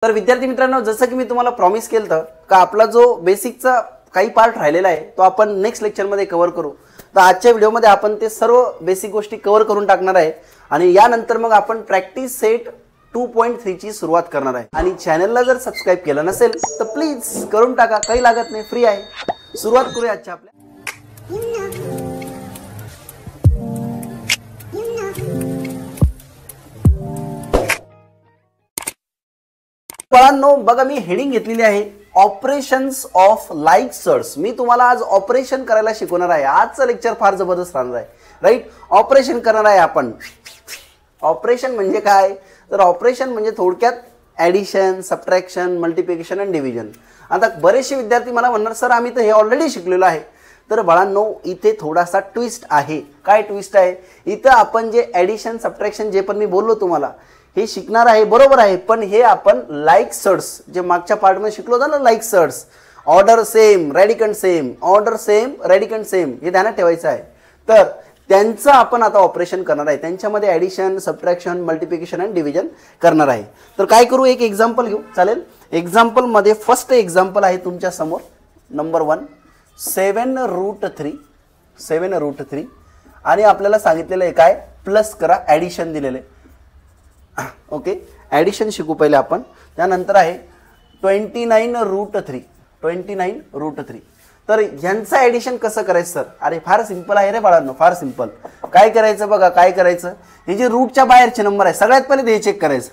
तर विद्यार्थी मित्रांनो, जसं की मी तुम्हाला प्रॉमिस केलं का आपला जो बेसिकचा काही पार्ट राहिलेला आहे तो आपण नेक्स्ट लेक्चरमध्ये कव्हर करू. तर आजच्या व्हिडिओमध्ये आपण ते सर्व बेसिक गोष्टी कव्हर करून टाकणार आहे आणि यानंतर मग आपण प्रॅक्टिस सेट 2.3 ची सुरुवात करणार आहे. आणि चॅनलला जर सबस्क्राइब केलं नसेल तर प्लीज करून टाका, काही लागत नाही, फ्री आहे. सुरुवात करूया आजच्या आपल्या. बाळांनो बघा, मी हेडिंग घेतलेली आहे ऑपरेशन्स ऑफ लाईक सर्च. मी तुम्हाला आज ऑपरेशन करायला शिकवणार आहे. आजचं लेक्चर फार जबरदस्त राहणार आहे. राईट, ऑपरेशन करणार आहे आपण. ऑपरेशन म्हणजे काय? तर ऑपरेशन म्हणजे थोडक्यात ॲडिशन, सबट्रॅक्शन, मल्टिप्लिकेशन आणि डिव्हिजन. आता बरेचसे विद्यार्थी मला म्हणणार सर आम्ही तर हे ऑलरेडी शिकलेलो आहे. तर बाळांनो इथे थोडासा ट्विस्ट आहे. काय ट्विस्ट आहे? इथं आपण जे ॲडिशन, सबट्रॅक्शन जे पण मी बोललो तुम्हाला हे शिकणार आहे, बरोबर आहे. पण हे आपण लाईक सर्च जे मागच्या पार्टमध्ये शिकलो होतं ना, like surds, order same, radicand same, order same, radicand same, हे ध्यानात ठेवायचं आहे. तर त्यांचं आपण आता ऑपरेशन करणार आहे. त्यांच्यामध्ये ॲडिशन, सबट्रॅक्शन, मल्टिप्लिकेशन आणि डिव्हिजन करणार आहे. तर काय करू, एक एक्झाम्पल घेऊ, चालेल? एक्झाम्पलमध्ये फर्स्ट एक्झाम्पल आहे तुमच्या समोर, नंबर 1, 7√3 आणि आपल्याला सांगितलेलं आहे काय, प्लस करा, ॲडिशन दिलेलं आहे. ओके, ॲडिशन शिकू पहिले आपण. त्यानंतर आहे 29√3. तर यांचं ॲडिशन कसं करायचं सर? अरे फार सिंपल आहे रे बाळांनो, फार सिंपल. काय करायचं बघा, काय करायचं, हे जे रूटच्या बाहेरचे नंबर आहे सगळ्यात पहिले ते चेक करायचं.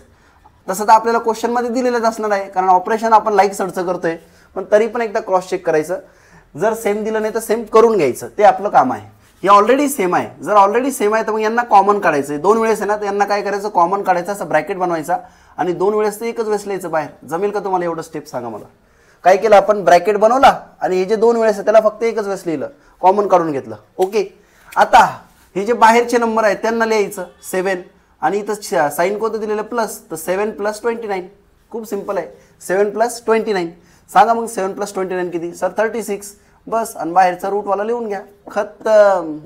तसं तर आपल्याला क्वेश्चनमध्ये दिलेलंच असणार आहे, कारण ऑपरेशन आपण लाईक सर्च करतोय. पण तरी पण एकदा क्रॉस चेक करायचं. जर सेम दिलं नाही तर सेम करून घ्यायचं, ते आपलं काम आहे. हे ऑलरेडी सेम आहे. जर ऑलरेडी सेम आहे तर मग यांना कॉमन काढायचं आहे. 2 वेळेस आहे ना, तर यांना काय करायचं, कॉमन काढायचं, असं ब्रॅकेट बनवायचा आणि 2 वेळेस तर एकच वेळेस लिहायचं बाहेर. जमेल का तुम्हाला एवढं स्टेप? सांगा मला. काय केलं आपण, ब्रॅकेट बनवला आणि हे जे 2 वेळेस आहे त्याला फक्त एकच वेळेस लिहिलं, कॉमन काढून घेतलं. ओके, आता हे जे बाहेरचे नंबर आहेत त्यांना लिहायचं 7 आणि इथं साईन कोणतं दिलेलं, प्लस. तर 7 + 29. खूप सिंपल आहे. 7 + 29. सांगा मग 7 + 29 किती सर? 36. बस, आणि बाहेरचा रूटवाला लिहून घ्या, खत्म.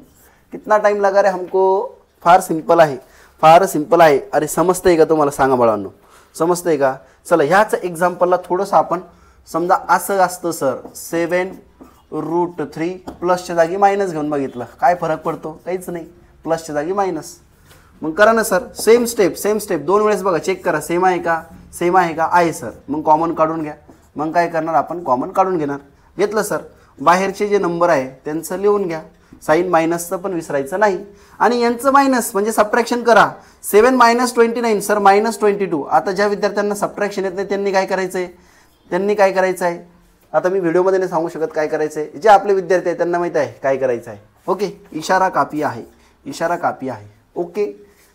कितना टाइम लगा रे हमको? फार सिंपल आहे, फार सिंपल आहे. अरे समजतंय का तुम्हाला? सांगा बाळांनो, समजतंय का? चला ह्याच एक्झाम्पलला थोडंसं आपण समजा असं असतं सर, 7√3 प्लसच्या जागी मायनस घेऊन बघितलं, काय फरक पडतो? काहीच नाही, प्लसच्या जागी मायनस. मग करा ना सर, सेम स्टेप 2 वेळेस बघा, चेक करा, सेम आहे का, सेम आहे का, आहे सर. मग कॉमन काढून घ्या. मग काय करणार आपण, कॉमन काढून घेणार. घेतलं सर, बाहेरचे जे नंबर आहे त्यांचं लिहून घ्या. साईन मायनसचं पण विसरायचं नाही. आणि यांचं मायनस म्हणजे सबट्रॅक्शन करा. 7 - 29 सर, -22. आता ज्या विद्यार्थ्यांना सबट्रॅक्शन येत नाही त्यांनी काय करायचं आहे, आता मी व्हिडिओमध्ये नाही सांगू शकत काय करायचं आहे. जे आपले विद्यार्थी आहेत त्यांना माहीत आहे काय करायचं आहे. ओके, इशारा कापी आहे. ओके,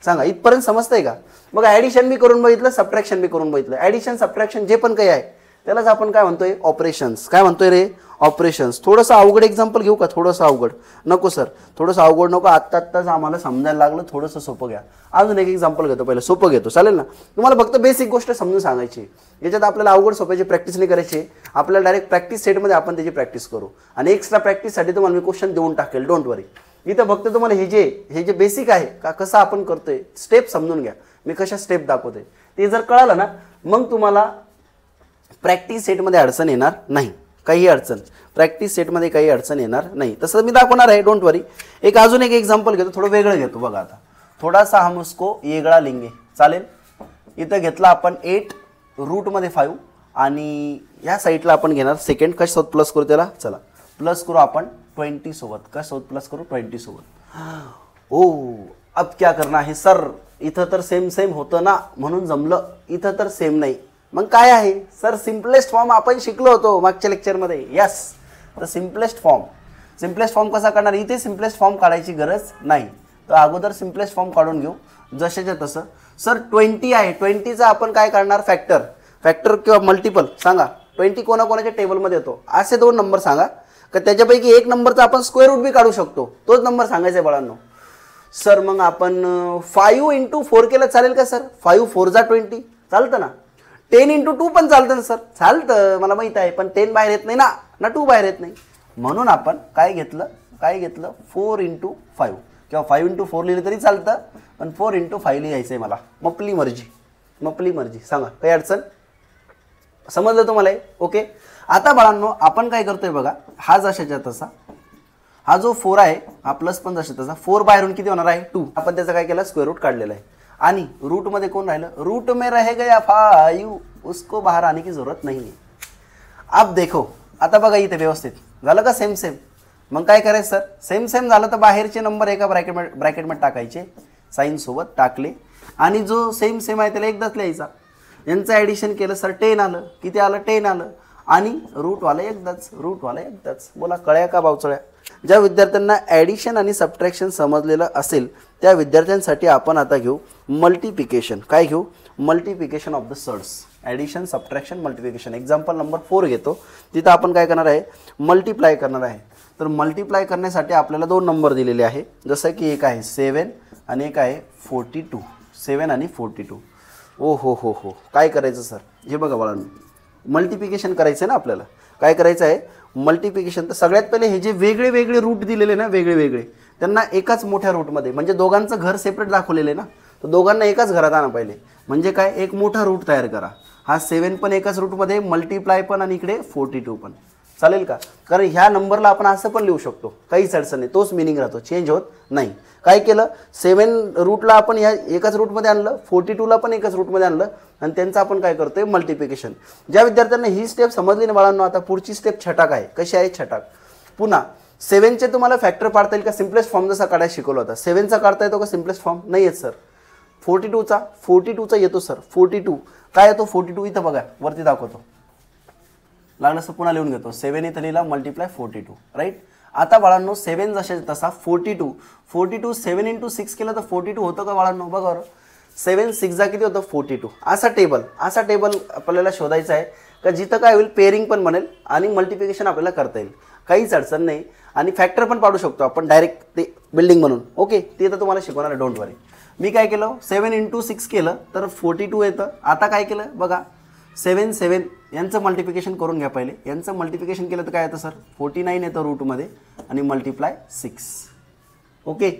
सांगा इथपर्यंत समजतंय का? मग ॲडिशन बी करून बघितलं, सबट्रॅक्शन बी करून बघितलं. ॲडिशन, सबट्रॅक्शन जे पण काही आहे त्यालाच आपण काय म्हणतोय, ऑपरेशन्स. काय म्हणतोय रे, ऑपरेशन्स. थोडंसं अवघड एक्झाम्पल घेऊ का? थोडंसं अवघड नको सर, थोडंसं अवघड नको. आत्ताच आम्हाला समजायला लागलं, थोडंसं सोपं घ्या. अजून एक एक्झाम्पल घेतो, पहिलं सोपं घेतो, चालेल ना? तुम्हाला फक्त बेसिक गोष्ट समजून सांगायची. याच्यात आपल्याला अवघड सोप्याची प्रॅक्टिस नाही करायची. आपल्याला डायरेक्ट प्रॅक्टिस सेटमध्ये आपण त्याची प्रॅक्टिस करू. आणि एक्स्ट्रा प्रॅक्टिससाठी तुम्हाला मी क्वेश्चन देऊन टाकेल, डोंट वरी. इथं फक्त तुम्हाला हे जे बेसिक आहे का, कसं आपण करतोय, स्टेप समजून घ्या. मी कशा स्टेप दाखवतोय ते जर कळालं ना, मग तुम्हाला प्रॅक्टिस सेटमध्ये अडचण येणार नाही. प्रॅक्टिस सेटमध्ये काही अडचण येणार नाही. तसं मी दाखवणार आहे, डोंट वरी. अजून एक एक्झाम्पल घेतो, थोडं वेगळं घेतो बघा. आता थोडासा हम उसको वेगळा लेंगे, चालेल? इथं घेतला आपण 8√5 आणि ह्या साईडला आपण घेणार सेकंड. कशासोबत प्लस करू त्याला? चला प्लस करू आपण 20 सोबत. कशासोबत प्लस करू? 20 सोबत. ओ, अब क्या करना है सर? इथं तर सेम होतं ना, म्हणून जमलं. इथं तर सेम नाही, मग काय आहे सर? सिम्पलेस्ट फॉर्म आपण शिकलो होतो मागच्या लेक्चरमध्ये. यस, तर सिम्पलेस्ट फॉर्म कसा काढणार? इथे सिम्पलेस्ट फॉर्म काढायची गरज नाही. तर अगोदर सिम्पलेस्ट फॉर्म काढून घेऊ जशाच्या तसं. सर 20 आहे, 20चा आपण काय काढणार? फॅक्टर किंवा मल्टिपल. सांगा 20 कोणाकोणाच्या टेबलमध्ये येतो? असे 2 नंबर सांगा का त्याच्यापैकी एक नंबरचा आपण स्क्वेअर रूट बी काढू शकतो. तोच नंबर सांगायचा आहे बाळांनो. सर मग आपण 5 × 4 केलं चालेल का सर? 5 × 4 = 20 चालतं ना? 10 × 2 पण चालतं ना सर? चालतं, मला माहीत आहे. पण 10 बाहेर येत नाही ना, 2 बाहेर येत नाही. म्हणून आपण काय घेतलं 4 × 5 किंवा 5 × 4 लिहिलं तरी चालतं, पण 4 × 5 लिहायचं आहे मला. मपली मर्जी. सांगा काही अडचण? समजलं तुम्हाला? ओके. आता बाळांनो आपण काय करतोय बघा, हा जशाच्या तसा, हा जो 4 आहे हा प्लस पण जशा तसा, 4 बाहेरून किती होणार आहे 2. आपण त्याचा काय केला स्क्वेअर रूट काढलेला आहे आणि रूट मध्ये कोण राहिलं, रूट में रह गया 5, उसको बाहर आने की जरूरत नहीं है. अब देखो आता बघा इथे व्यवस्थित झालं का सेम सेम. मग काय करायचं सर, सेम सेम झालं तर बाहेरचे नंबर एका ब्रॅकेटमध्ये टाकायचे, साइन सोबत टाकले आणि जो सेम सेम आहे त्याला एकदाच लिहायचा. यांचं ॲडिशन केलं सर 10 आलं, किती आलं 10 आलं आणि रूटवाला एकदाच, रूटवाला एकदाच. बोला कळ्या का बावचळ्या? ज्या विद्यार्थ्यांना ॲडिशन आणि सबट्रॅक्शन समजलेलं असेल त्या विद्यार्थ्यांसाठी आपण आता घेऊ मल्टिप्लिकेशन. काय घेऊ? Multiplication of the surds. Addition, subtraction, multiplication. Example number 4 घेतो. तिथं आपण काय करणार आहे, मल्टिप्लाय करणार आहे. तर मल्टिप्लाय करण्यासाठी आपल्याला 2 नंबर दिलेले आहे, जसं की एक आहे 7 आणि एक आहे 42. 7 आणि 42. ओ हो हो हो, काय करायचं सर, हे बघा बाळांनो, मल्टिप्लिकेशन करायचं आहे ना आपल्याला. काय करायचं आहे मल्टिप्लिकेशन. तर सगळ्यात पहिले हे जे वेगळे वेगळे रूट दिलेले ना, वेगळे वेगळे, त्यांना एकाच मोठ्या रूटमध्ये, म्हणजे दोघांचं घर सेपरेट दाखवलेलं आहे ना, तर दोघांना एकाच घरात आणा पहिले. म्हणजे काय, एक मोठा रूट तयार करा. हा 7 पण एकाच रूटमध्ये, मल्टिप्लाय पण आणि इकडे 42 पण. चालेल का? कारण ह्या नंबरला आपण असं पण लिहू शकतो, काहीच अडचण नाही, तोच मिनिंग राहतो, चेंज होत नाही. काय केलं, 7 रूटला आपण ह्या एकाच रूटमध्ये आणलं, 42ला पण एकाच रूटमध्ये आणलं आणि त्यांचं आपण काय करतोय मल्टिप्लिकेशन. ज्या विद्यार्थ्यांना ही स्टेप समजली ना बाळांनो, आता पुढची स्टेप छटाक आहे. कशी आहे छटाक? पुन्हा 7चे तुम्हाला फॅक्टर पाडता येईल का? सिम्पलेस्ट फॉर्म जसा काढायला शिकवला होता. 7चा काढता येतो का सिम्पलेस्ट फॉर्म? नाही येत सर. 42चा येतो सर. 42 काय येतो? 42 इथं बघा वरती दाखवतो, लागलं असं पुन्हा लिहून घेतो. 7 इथं लिहिला, मल्टिप्लाय 42. राईट. आता बाळांनो 7 जशा तसा 42. 7 × 6 केलं तर 42 होतं का बाळांनो? बघा बरं, 7 6 किती होतं 42. असा टेबल आपल्याला शोधायचा आहे का जिथं काय होईल, पेअरिंग पण बनेल आणि मल्टिप्लिकेशन आपल्याला करता येईल, काहीच अडचण नाही. आणि फॅक्टर पण पाडू शकतो आपण डायरेक्ट ते बिल्डिंग म्हणून. ओके, ते तर तुम्हाला शिकवणार आहे, डोंट वरी. मी काय केलं, 7 × 6 केलं तर 42 येतं. आता काय केलं बघा, 7 यांचं मल्टिप्लिकेशन करून घ्या पहिले. यांचं मल्टिप्लिकेशन केलं तर काय येतं सर, 49 येतं रूटमध्ये आणि मल्टिप्लाय 6. ओके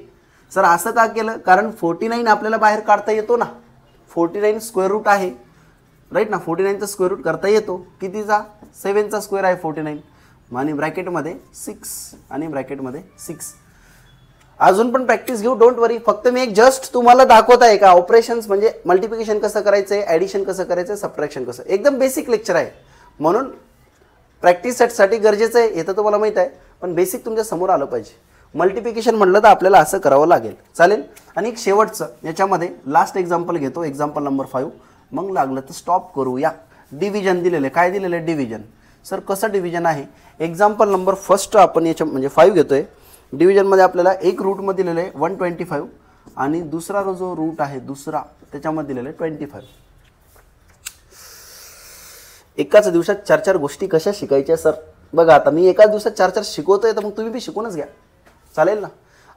सर, असं का केलं? कारण 49 आपल्याला बाहेर काढता येतो ना, 49 स्क्वेअर रूट आहे, राईट ना. 49चा स्क्वेअर रूट करता येतो. कितीचा? 7चा स्क्वेअर आहे 49 आणि ब्रॅकेटमध्ये 6 आणि ब्रॅकेटमध्ये 6. अजून पण प्रॅक्टिस घेऊ, डोंट वरी. फक्त मी एक जस्ट तुम्हाला दाखवत आहे का ऑपरेशन्स म्हणजे मल्टिप्लिकेशन कसं करायचं आहे, ॲडिशन कसं करायचं आहे, सबट्रॅक्शन कसं. एकदम बेसिक लेक्चर आहे, म्हणून प्रॅक्टिस सेटसाठी गरजेचं आहे, हे तर तुम्हाला माहीत आहे, पण बेसिक तुमच्या समोर आलं पाहिजे. मल्टिप्लिकेशन म्हटलं तर आपल्याला असं करावं लागेल. चालेल. आणि एक शेवटचं याच्यामध्ये लास्ट एक्झाम्पल घेतो, एक्झाम्पल नंबर 5. मग लागलं तर स्टॉप करूया. डिव्हिजन दिलेलं आहे. काय दिलेलं आहे? डिव्हिजन. सर कसं डिव्हिजन आहे? एक्झाम्पल नंबर फर्स्ट आपण याच्या म्हणजे 5 घेतोय. डिव्हिजनमध्ये आपल्याला एक रूटमध्ये दिलेलं आहे 125 आणि दुसरा जो रूट आहे दुसरा त्याच्यामध्ये दिलेलं आहे 25. एकाच दिवसात 4 गोष्टी कशा शिकायच्या सर? बघा आता मी एकाच दिवसात 4 शिकवतोय, तर मग तुम्ही भी शिकूनच घ्या. चालेल ना?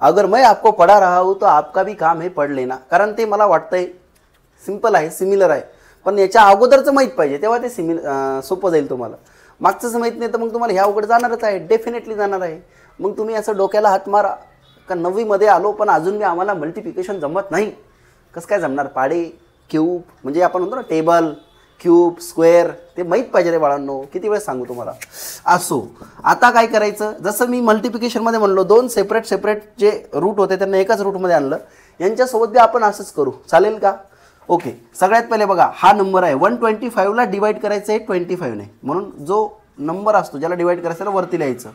अगर मैं आपको पढ़ा रहा हूँ तो आपका भी काम है पढ़ लेना. कारण ते मला वाटतंय सिंपल आहे, सिमिलर आहे, पण याच्या अगोदरचं माहीत पाहिजे, तेव्हा ते सोपं जाईल तुम्हाला. मागचंच माहीत नाही तर मग तुम्हाला ह्या अवघड जाणारच आहे, डेफिनेटली जाणार आहे. मग तुम्ही असं डोक्याला हात मारा का 9वीमध्ये आलो पण अजून मी आम्हाला मल्टिप्लिकेशन जमत नाही. कसं काय जमणार? पाडे, क्यूब म्हणजे आपण म्हणतो ना टेबल, क्यूब, स्क्वेअर, ते माहीत पाहिजे रे बाळांनो. किती वेळ सांगू तुम्हाला? असो, आता काय करायचं, जसं मी मल्टिप्लिकेशनमध्ये म्हणलो 2 सेपरेट जे रूट होते त्यांना एकाच रूटमध्ये आणलं, यांच्यासोबत बी आपण असंच करू. चालेल का? ओके. सगळ्यात पहिले बघा, हा नंबर आहे 125ला डिवाइड करायचं आहे 25ने, म्हणून जो नंबर असतो ज्याला डिवाइड करायचं त्याला वरती लिहायचं,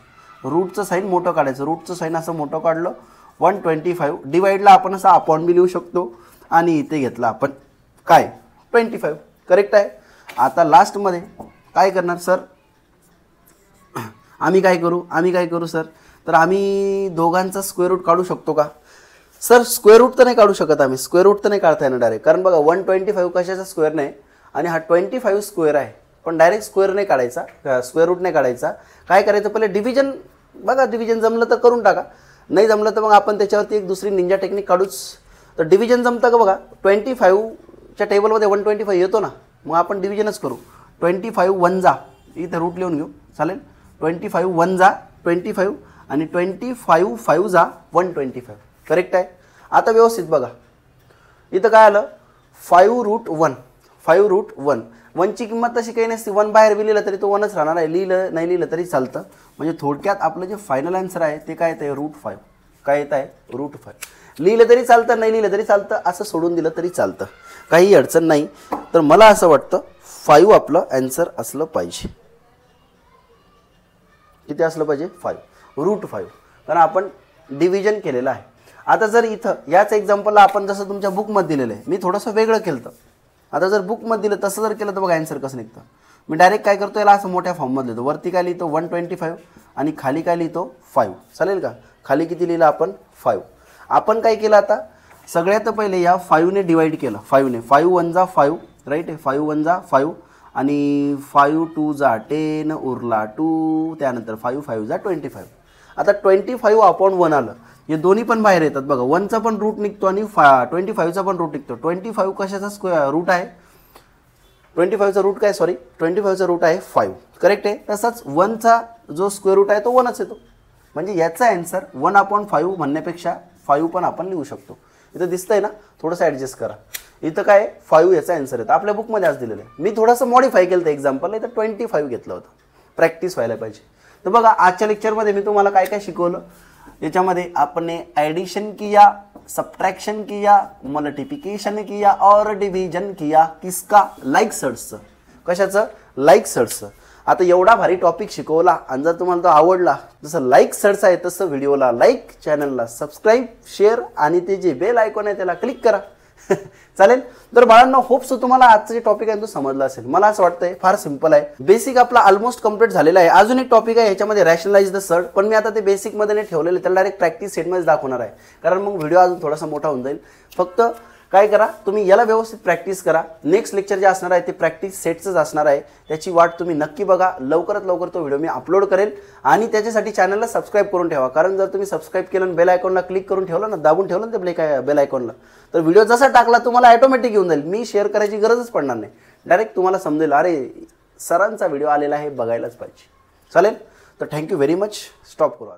रूटचं साईन मोठं काढायचं. रूटचं साईन असं मोठं काढलं, 125 डिवाइडला आपण असं अपॉन बी लिहू शकतो आणि इथे घेतलं आपण काय 25. करेक्ट आहे. आता लास्टमध्ये काय करणार सर, आम्ही काय करू सर, तर आम्ही दोघांचा स्क्वेअर रूट काढू शकतो का सर? स्क्वेअर रूट तर नाही काढू शकत आम्ही, स्क्वेअर रूट तर नाही काढता येणार डायरेक्ट. कारण बघा 125 कशाचा स्क्वेअर नाही आणि हा 25 स्क्वेअर आहे, पण डायरेक्ट स्क्वेअर नाही काढायचा, स्क्वेअर रूट नाही काढायचा. काय करायचं पहिले डिव्हिजन. बघा डिव्हिजन जमलं तर करून टाका, नाही जमलं तर मग आपण त्याच्यावरती एक दुसरी निंजा टेक्निक काढूच. तर डिव्हिजन जमतं का बघा, 25च्या टेबलमध्ये 125 येतो ना, मग आपण डिव्हिजनच करू. 25 1 जा, इथं रूट लिहून घेऊ. चालेल. 25 1 जा 25 आणि 25 5 जा 125. करेक्ट आहे. आता व्यवस्थित बघा, इथं काय आलं 5√1. 1ची किंमत तशी काही नसते, 1 बाहेर बी लिहिलं तरी तो 1च राहणार आहे, लिहिलं नाही लिहिलं तरी चालतं. म्हणजे थोडक्यात आपलं जे फायनल आन्सर आहे ते काय येतं आहे √5. काय येत आहे √5. लिहिलं तरी चालतं, नाही लिहिलं तरी चालतं, असं सोडून दिलं तरी चालतं, काही अडचण नाही. तर मला असं वाटतं 5 आपलं आन्सर असलं पाहिजे. किती असलं पाहिजे 5, √5, कारण आपण डिव्हिजन केलेलं आहे. आता जर इथं याच एक्झाम्पलला आपण जसं तुमच्या बुकमध्ये दिलेलं आहे, मी थोडंसं वेगळं केलं तर, आता जर बुकमध्ये दिलं तसं जर केलं तर बघा आन्सर कसं निघतं. मी डायरेक्ट काय करतो, याला असं मोठ्या फॉर्ममध्ये लिहितो, वरती काय लिहितो 125 आणि खाली काय लिहितो 5. चालेल का? खाली किती लिहिलं आपण 5. आपण काय केलं आता, सगळ्यात पहिले या 5ने डिवाइड केलं, 5ने. 5 1 जा 5, राईट आहे, 5 1 जा 5 आणि 5 2 जा 10 उरला 2, त्यानंतर 5 5 जा 25. आता 25/1 आलं, हे दोन्ही पण बाहेर येतात बघा, 1चा पण रूट निघतो आणि 25चा पण रूट निघतो. 25 कशाचा रूट आहे, 25चा रूट काय, सॉरी 25चा रूट आहे 5, करेक्ट आहे. तसाच 1चा जो स्क्वेअर रूट आहे तो 1च येतो. म्हणजे याचा आन्सर 1/5 म्हणण्यापेक्षा 5 पण आपण लिहू शकतो. इथं दिसतंय ना, थोडंसं ॲडजस्ट करा. इथं काय 5 याचा आन्सर येतं, आपल्या बुकमध्ये आज दिलेलं आहे. मी थोडंसं मॉडिफाय केलं तर एक्झाम्पल, इथं 25 घेतलं होतं, प्रॅक्टिस व्हायला पाहिजे. तर बघा आजच्या लेक्चरमध्ये मी तुम्हाला काय काय शिकवलं. याच्यामध्ये आपने एडिशन किया, सब्ट्रैक्शन किया, मल्टिप्लिकेशन किया और डिवीजन किया. किसका? लाईक सर्चचं. कशाचं? लाईक सर्चचं. आता एवढा भारी टॉपिक शिकवला आणि जर तुम्हाला तो आवडला, जसं लाईक सर्च आहे तसं व्हिडिओला लाईक, चॅनलला सबस्क्राईब, शेअर आणि ते जे बेल आयकॉन आहे त्याला क्लिक करा. चालेल. तर बाळांनो, होप सो तुम्हाला आजचं जे टॉपिक आहे तो समजला असेल. मला असं वाटतंय फार सिंपल आहे. बेसिक आपला ऑलमोस्ट कंप्लीट झालेला आहे. अजून एक टॉपिक आहे याच्यामध्ये, रॅशनलाइज द सर्ट, पण मी आता ते बेसिकमध्ये नाही ठेवलेले, त्याला डायरेक्ट प्रॅक्टिस सेटमध्ये दाखवणार आहे, कारण मग व्हिडिओ अजून थोडासा मोठा होऊन जाईल. फक्त काय करा, तुम्ही याला व्यवस्थित प्रॅक्टिस करा. नेक्स्ट लेक्चर जे असणार आहे ते प्रॅक्टिस सेटचंच असणार आहे, त्याची वाट तुम्ही नक्की बघा. लवकरात लवकर तो व्हिडिओ मी अपलोड करेल आणि त्याच्यासाठी चॅनलला सबस्क्राईब करून ठेवा, कारण जर तुम्ही सबस्क्राईब केलं आणि बेल आयकॉनला क्लिक करून ठेवलं ना, दाबून ठेवलं ना ते बेल आयकॉनला, तर व्हिडिओ जसा टाकला तुम्हाला ऑटोमॅटिक येऊन जाईल. मी शेअर करायची गरजच पडणार नाही, डायरेक्ट तुम्हाला समजेल अरे सरांचा व्हिडिओ आलेला आहे, बघायलाच पाहिजे. चालेल. तर थँक्यू व्हेरी मच. स्टॉप करू.